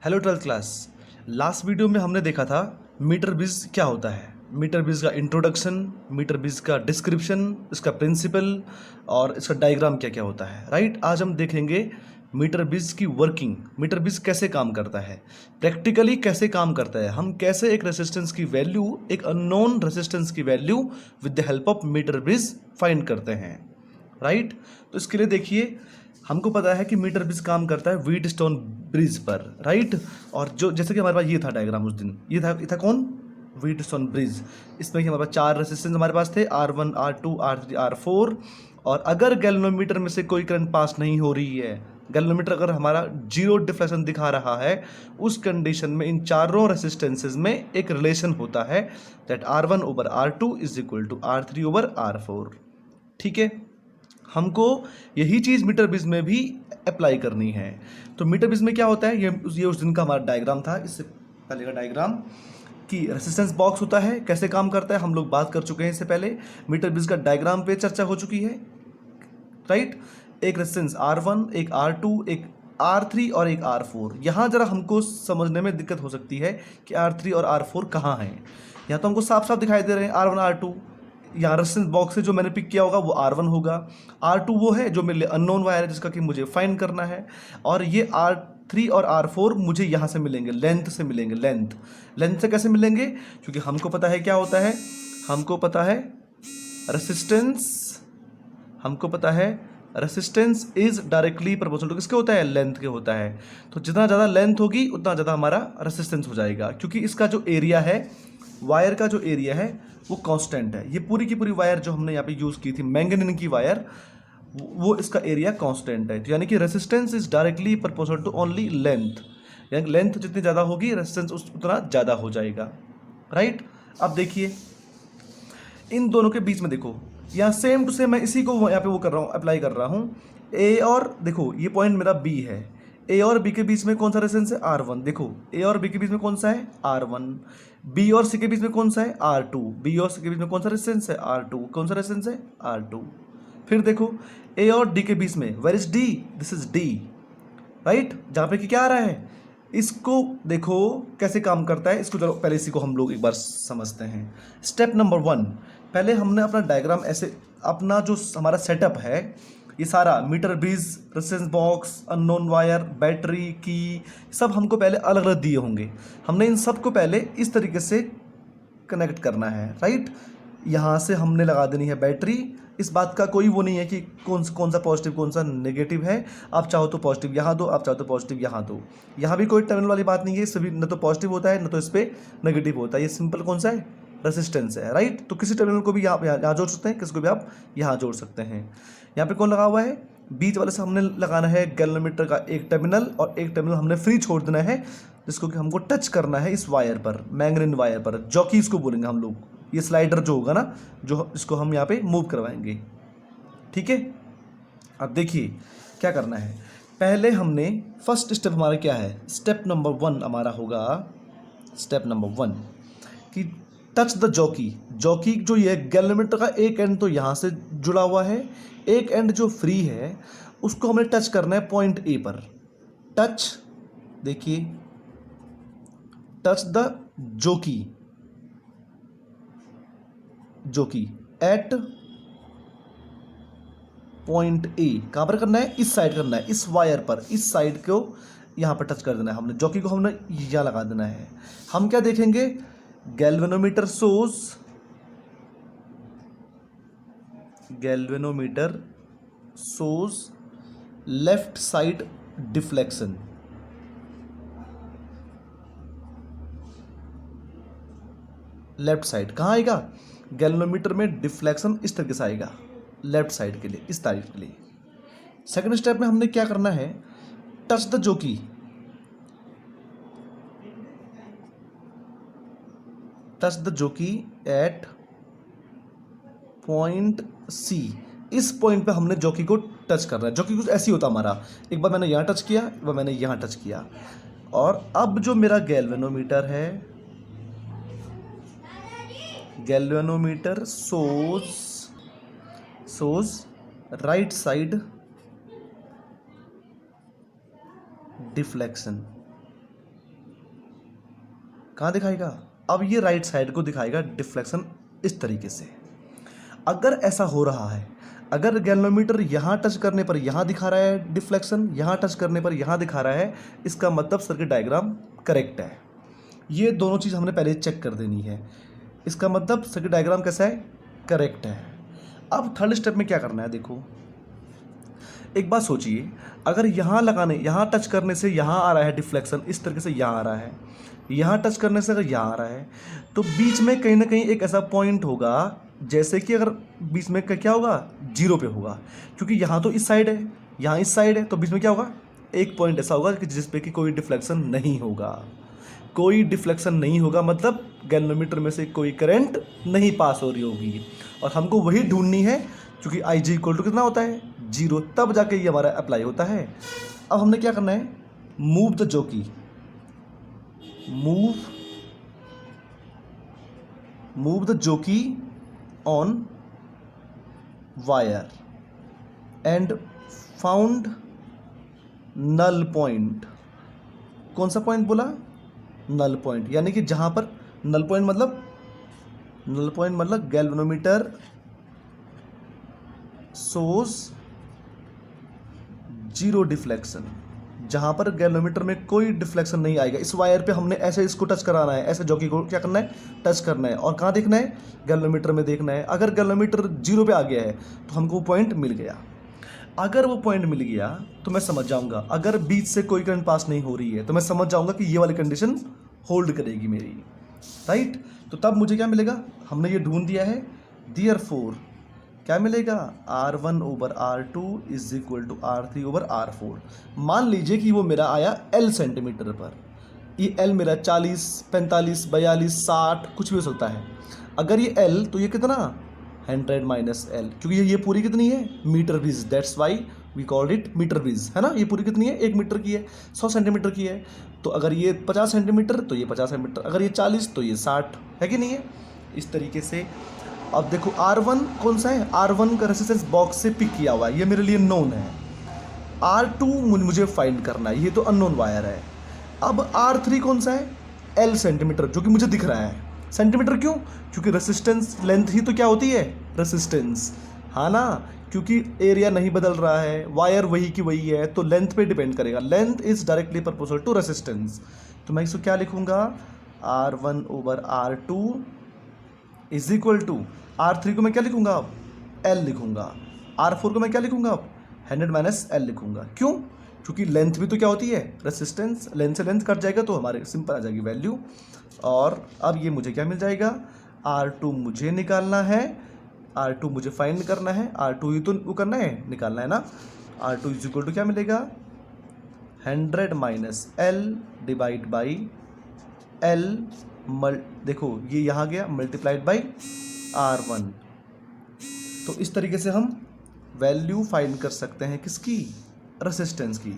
Hello twelfth class. Last video में हमने देखा था मीटर बिज क्या होता है, मीटर बिज का इंट्रोडक्शन, मीटर बिज का डिस्क्रिप्शन, इसका प्रिंसिपल और इसका डायग्राम क्या क्या होता है। राइट, आज हम देखेंगे मीटर बिज की वर्किंग, मीटर बिज कैसे काम करता है, प्रैक्टिकली कैसे काम करता है, हम कैसे एक रेसिस्टेंस की वैल्यू, एक अननोन रेसिस्टेंस की value with the help of meter bridge find करते हैं। राइट, तो इसके लिए देखिए, हमको पता है कि मीटर ब्रिज काम करता है व्हीट स्टोन ब्रिज पर। राइट, और जो जैसे कि हमारे पास ये था डायग्राम उस दिन, ये था कौन, व्हीट स्टोन ब्रिज। इसमें हमारे पास चार रेसिस्टेंस हमारे पास थे, R1 R2 R3 R4। और अगर गैल्वेनोमीटर में से कोई करंट पास नहीं हो रही है, गैल्वेनोमीटर अगर हमारा जीरो डिफ्लेक्शन दिखा रहा है, उस कंडीशन में इन चारों रेसिस्टेंसेज में एक रिलेशन होता है, that R1 over R2 is equal to R3 over R4। ठीक है, हमको यही चीज़ मीटर बिज में भी अप्लाई करनी है। तो मीटर बिज में क्या होता है, ये उस दिन का हमारा डायग्राम था, इससे पहले का डायग्राम कि रेसिस्टेंस बॉक्स होता है, कैसे काम करता है हम लोग बात कर चुके हैं इससे पहले। मीटर बिज का डायग्राम पे चर्चा हो चुकी है। राइट, एक रेसिस्टेंस R1, एक R2, एक R3 और एक R4। यहाँ जरा हमको समझने में दिक्कत हो सकती है कि R3 और R4 कहाँ हैं। यहाँ तो हमको साफ साफ दिखाई दे रहे हैं R1 R2। यहाँ रेसिस्टेंस बॉक्स से जो मैंने पिक किया होगा वो R1 होगा, R2 वो है जो मेरे लिए अननोन वायर है जिसका कि मुझे फाइंड करना है, और ये R3 और R4 मुझे यहाँ से मिलेंगे, लेंथ से मिलेंगे। लेंथ से कैसे मिलेंगे, क्योंकि हमको पता है क्या होता है, हमको पता है रेसिस्टेंस, हमको पता है resistance is directly proportional to किसके होता है, लेंथ के होता है। तो जितना ज़्यादा लेंथ होगी उतना ज़्यादा हमारा रेसिस्टेंस हो जाएगा, क्योंकि इसका जो एरिया है, वायर का जो एरिया है वो कांस्टेंट है। ये पूरी की पूरी वायर जो हमने यहाँ पे यूज़ की थी मैंगनीज की वायर, वो इसका एरिया कांस्टेंट है। तो यानी कि resistance is directly proportional to only length, यानी लेंथ जितनी ज़्यादा होगी रेसिस्टेंस उतना ज़्यादा हो जाएगा। राइट, अब देखिए इन दोनों के बीच में देखो, यहाँ सेम टू सेम मैं इसी को यहाँ पे वो कर रहा हूँ, अप्लाई कर रहा हूँ। ए और देखो ये पॉइंट मेरा बी है, ए और बी के बीच में कौन सा रेजिस्टेंस है, R1। देखो ए और बी के बीच में कौन सा है, R1। बी और सी के बीच में कौन सा है, R2। बी और सी के बीच में कौन सा रेजिस्टेंस है, R2। कौन सा रेजिस्टेंस है, R2। फिर देखो ए और डी के बीच में, where is D, this is D. Right, जहाँ पे कि क्या आ रहा है, इसको देखो कैसे काम करता है, इसको चलो पहले इसी को हम लोग एक बार समझते हैं। स्टेप नंबर 1, पहले हमने अपना डायग्राम ऐसे, अपना जो हमारा सेटअप है ये सारा meter bridge, resistance box, unknown wire, battery की, सब हमको पहले अलग अलग दिए होंगे। हमने इन सब को पहले इस तरीके से कनेक्ट करना है। राइट, यहाँ से हमने लगा देनी है बैटरी। इस बात का कोई वो नहीं है कि कौन सा पॉजिटिव कौन सा नेगेटिव है, आप चाहो तो पॉजिटिव यहाँ दो, आप चाहो तो पॉजिटिव यहाँ दो। यहाँ भी कोई टर्मिनल वाली बात नहीं है, सभी न तो पॉजिटिव होता है न तो इस पर नेगेटिव होता है। ये सिंपल कौन सा है, रेसिस्टेंस है। राइट, तो किसी टर्मिनल को भी यहाँ जोड़ सकते हैं, किसी को भी आप यहाँ जोड़ सकते हैं। यहाँ पे कौन लगा हुआ है, बीच वाले से हमने लगाना है गैल्वेनोमीटर का एक टर्मिनल, और एक टर्मिनल हमने फ्री छोड़ देना है जिसको कि हमको टच करना है इस वायर पर, मैंगनीज वायर पर, जॉकी इसको बोलेंगे हम लोग। ये स्लाइडर जो होगा ना, जो इसको हम यहाँ पे मूव करवाएंगे। ठीक है, अब देखिए क्या करना है। पहले हमने फर्स्ट स्टेप हमारा क्या है, स्टेप नंबर 1 हमारा होगा, स्टेप नंबर 1 कि टच द जॉकी। जॉकी जो ये गैल्वेनोमीटर का एक एंड तो यहाँ से जुड़ा हुआ है, एक एंड जो फ्री है उसको हमें टच करना है पॉइंट ए पर। टच, देखिए touch the jockey, jockey at point A. कहाँ पर करना है, इस साइड करना है, इस वायर पर, इस साइड को यहाँ पर टच कर देना है हमने, जॉकी को हमने यहाँ लगा देना है। हम क्या देखेंगे, galvanometer shows, galvanometer shows left side deflection. Left side कहाँ आएगा, गैल्वेनोमीटर में डिफ्लेक्शन इस तरीके से आएगा, लेफ्ट साइड के लिए, इस तारीख के लिए। सेकंड स्टेप में हमने क्या करना है, touch the jockey, touch the jockey at point C. इस पॉइंट पे हमने जॉकी को टच करना है। जॉकी कुछ ऐसी होता हमारा, एक बार मैंने यहाँ टच किया, एक बार मैंने यहाँ टच किया, और अब जो मेरा गैल्वेनोमीटर है, गैल्वेनोमीटर सोज राइट साइड डिफ्लेक्शन। कहाँ दिखाएगा? अब ये राइट साइड को दिखाएगा डिफ्लेक्शन इस तरीके से। अगर ऐसा हो रहा है, अगर गैल्वेनोमीटर यहाँ टच करने पर यहाँ दिखा रहा है डिफ्लेक्शन, यहाँ टच करने पर यहाँ दिखा रहा है, इसका मतलब सर्किट डायग्राम करेक्ट है। ये दोनों चीज़ हमने पहले चेक कर देनी है। इसका मतलब सर्किट डायग्राम कैसा है? करेक्ट है। अब थर्ड स्टेप में क्या करना है? देखो एक बात सोचिए, अगर यहाँ टच करने से यहाँ आ रहा है डिफ्लेक्शन, इस तरीके से यहाँ आ रहा है, यहाँ टच करने से अगर यहाँ आ रहा है, तो बीच में कहीं ना कहीं एक ऐसा पॉइंट होगा, जैसे कि अगर बीच में क्या होगा? 0 पे होगा, क्योंकि यहाँ तो इस साइड है, यहाँ इस साइड है, तो बीच में क्या होगा? एक पॉइंट ऐसा होगा कि जिस पे कि कोई डिफ्लेक्शन नहीं होगा। कोई डिफ्लेक्शन नहीं होगा मतलब गैल्वेनोमीटर में से कोई करंट नहीं पास हो रही होगी, और हमको वही ढूंढनी है, क्योंकि आई जी इक्वल टू कितना होता है? 0, तब जाके ये हमारा अप्लाई होता है। अब हमने क्या करना है? Move the jockey, move the jockey on wire and found null point. कौन सा पॉइंट बोला? नल पॉइंट, यानी कि जहां पर नल पॉइंट मतलब गैल्वेनोमीटर सोज 0 डिफ्लेक्शन, जहां पर गैल्वेनोमीटर में कोई डिफ्लेक्शन नहीं आएगा। इस वायर पे हमने ऐसे इसको टच कराना है, ऐसे जॉकी को क्या करना है? टच करना है, और कहाँ देखना है? गैल्वेनोमीटर में देखना है। अगर गैल्वेनोमीटर 0 पे आ गया है तो हमको पॉइंट मिल गया। अगर वो पॉइंट मिल गया तो मैं समझ जाऊंगा, अगर बीच से कोई करंट पास नहीं हो रही है तो मैं समझ जाऊंगा कि ये वाली कंडीशन होल्ड करेगी मेरी, राइट? तो तब मुझे क्या मिलेगा? हमने ये ढूंढ दिया है, देयरफॉर क्या मिलेगा? R1/R2 is equal to R3/R4। मान लीजिए कि वो मेरा आया L सेंटीमीटर पर, ये L मेरा 40, 45, 42, 60 कुछ भी हो सकता है। अगर ये L तो ये कितना? 100 माइनस L, क्योंकि ये पूरी कितनी है? Meter bridge, that's why we called it meter bridge, है ना? ये पूरी कितनी है? 1 मीटर की है, 100 सेंटीमीटर की है। तो अगर ये 50 सेंटीमीटर तो ये 50 सेंटीमीटर, अगर ये 40 तो ये 60 है कि नहीं है? इस तरीके से। अब देखो R1 कौन सा है? R1 का रेजिस्टेंस बॉक्स से पिक किया हुआ है, ये मेरे लिए नोन है। R2 मुझे फाइंड करना है, ये तो अननोन वायर है। अब R3 कौन सा है? L सेंटीमीटर, जो कि मुझे दिख रहा है। सेंटीमीटर क्यों? क्योंकि रेसिस्टेंस लेंथ ही तो क्या होती है? रेसिस्टेंस, हाँ ना? क्योंकि एरिया नहीं बदल रहा है, वायर वही की वही है, तो लेंथ पे डिपेंड करेगा। Length is directly proportional to resistance. तो मैं इसको क्या लिखूंगा? R1/R2 is equal to R3 को मैं क्या लिखूंगा? अब L लिखूंगा। R4 को मैं क्या लिखूंगा? अब 100 माइनस L लिखूंगा। क्यों? क्योंकि लेंथ भी तो क्या होती है? रेसिस्टेंस। लेंथ से लेंथ कट जाएगा तो हमारे सिंपल आ जाएगी वैल्यू। और अब ये मुझे क्या मिल जाएगा? R2 मुझे निकालना है, R2 मुझे फाइंड करना है, R2 ही तो वो करना है, निकालना है ना। R2 इज इक्वल टू क्या मिलेगा? 100 minus L divide by L देखो ये यहाँ गया मल्टीप्लाइड बाई R1। तो इस तरीके से हम वैल्यू फाइंड कर सकते हैं किसकी? रेसिस्टेंस की।